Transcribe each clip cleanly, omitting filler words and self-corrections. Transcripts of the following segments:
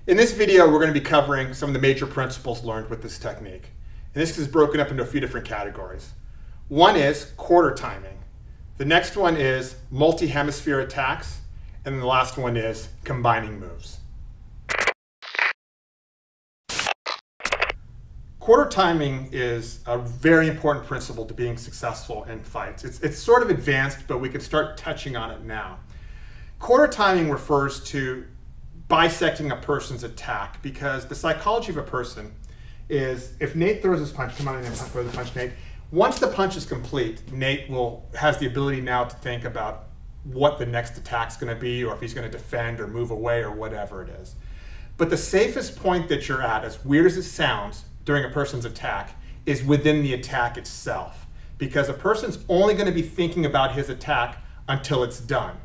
In this video, we're going to be covering some of the major principles learned with this technique. And this is broken up into a few different categories. One is quarter timing. The next one is multi-hemisphere attacks. And then the last one is combining moves. Quarter timing is a very important principle to being successful in fights. It's sort of advanced, but we could start touching on it now. Quarter timing refers to bisecting a person's attack, because the psychology of a person is, if Nate throws his punch, come on in and throw the punch, Nate. Once the punch is complete, Nate has the ability now to think about what the next attack's going to be, or if he's going to defend or move away or whatever it is. But the safest point that you're at, as weird as it sounds, during a person's attack is within the attack itself, because a person's only going to be thinking about his attack until it's done.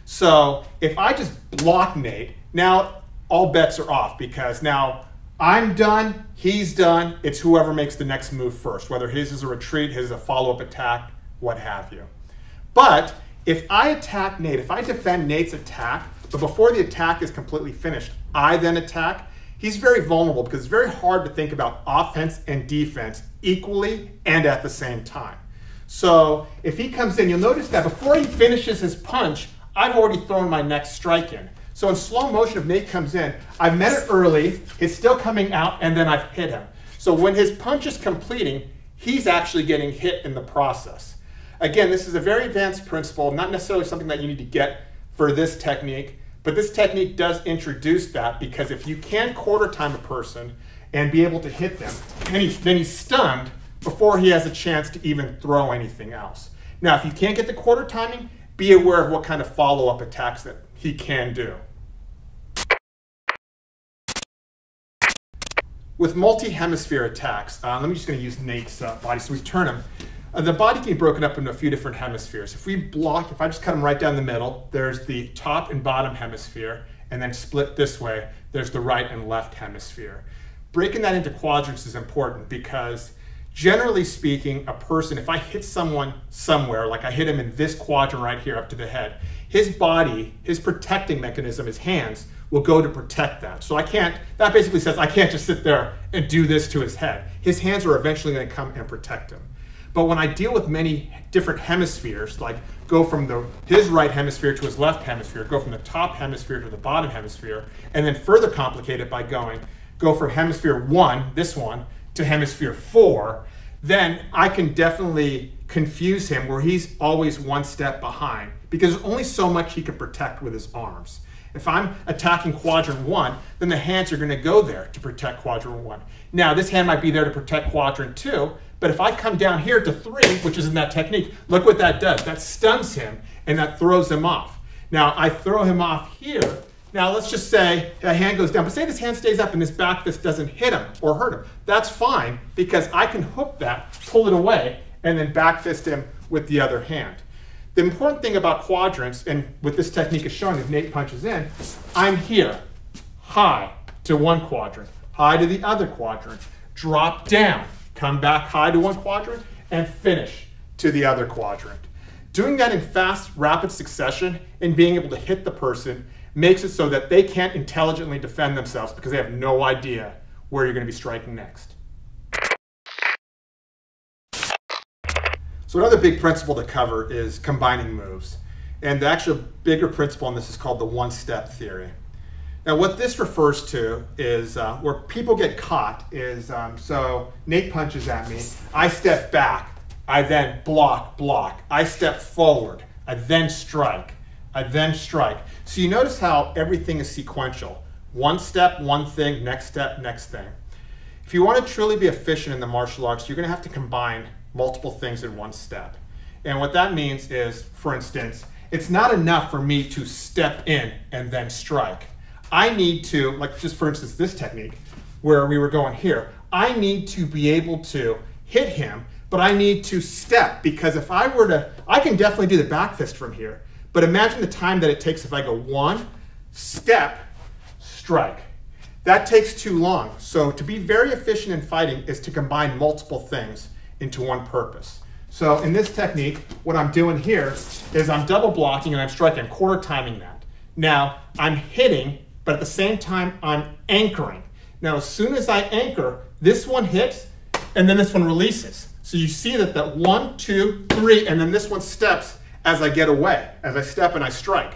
So if I just block Nate, now all bets are off, because now I'm done, he's done, it's whoever makes the next move first, whether his is a retreat, his is a follow-up attack, what have you. But if I attack Nate, if I defend Nate's attack, but before the attack is completely finished, I then attack, he's very vulnerable, because it's very hard to think about offense and defense equally and at the same time. So if he comes in, you'll notice that before he finishes his punch, I've already thrown my next strike in. So in slow motion, if Nate comes in, I've met it early, it's still coming out, and then I've hit him. So when his punch is completing, he's actually getting hit in the process. Again, this is a very advanced principle, not necessarily something that you need to get for this technique, but this technique does introduce that, because if you can quarter time a person and be able to hit them, then he's stunned before he has a chance to even throw anything else. Now, if you can't get the quarter timing, be aware of what kind of follow-up attacks that he can do. With multi-hemisphere attacks, I'm just going to use Nate's body, so we turn him. The body can be broken up into a few different hemispheres. If I just cut him right down the middle, there's the top and bottom hemisphere, and then split this way, there's the right and left hemisphere. Breaking that into quadrants is important, because generally speaking, a person, if I hit someone somewhere, like I hit him in this quadrant right here up to the head, his body, his protecting mechanism, his hands, will go to protect that. So that basically says I can't just sit there and do this to his head. His hands are eventually going to come and protect him. But when I deal with many different hemispheres, like go from his right hemisphere to his left hemisphere, go from the top hemisphere to the bottom hemisphere, and then further complicate it by go from hemisphere 1, this one, to hemisphere 4, then I can definitely confuse him where he's always one step behind, because there's only so much he can protect with his arms. If I'm attacking quadrant 1, then the hands are going to go there to protect quadrant 1. Now, this hand might be there to protect quadrant 2, but if I come down here to 3, which is in that technique, look what that does. That stuns him, and that throws him off. Now, I throw him off here. Now, let's just say that hand goes down, but say this hand stays up and this back fist doesn't hit him or hurt him. That's fine, because I can hook that, pull it away, and then back fist him with the other hand. The important thing about quadrants, and what this technique is showing as Nate punches in, I'm here, high to one quadrant, high to the other quadrant, drop down, come back high to one quadrant, and finish to the other quadrant. Doing that in fast, rapid succession and being able to hit the person makes it so that they can't intelligently defend themselves, because they have no idea where you're going to be striking next. So another big principle to cover is combining moves. And the actual bigger principle on this is called the one-step theory. Now, what this refers to is where people get caught is, so Nate punches at me, I step back, I then block. I step forward, I then strike. So you notice how everything is sequential. One step, one thing, next step, next thing. If you want to truly be efficient in the martial arts, you're going to have to combine multiple things in one step. And what that means is, for instance, it's not enough for me to step in and then strike. I need to, like just for instance, this technique where we were going here, I need to be able to hit him, but I need to step, because if I were to, I can definitely do the back fist from here, but imagine the time that it takes if I go 1, step, strike. That takes too long. So to be very efficient in fighting is to combine multiple things into one purpose. So in this technique, what I'm doing here is I'm double blocking and I'm striking, I'm quarter timing that. Now I'm hitting but at the same time, I'm anchoring. Now, as soon as I anchor, this one hits, and then this one releases. So you see that 1, 2, 3, and then this one steps as I get away, as I step and I strike.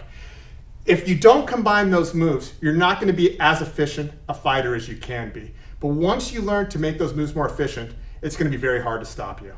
If you don't combine those moves, you're not going to be as efficient a fighter as you can be. But once you learn to make those moves more efficient, it's going to be very hard to stop you.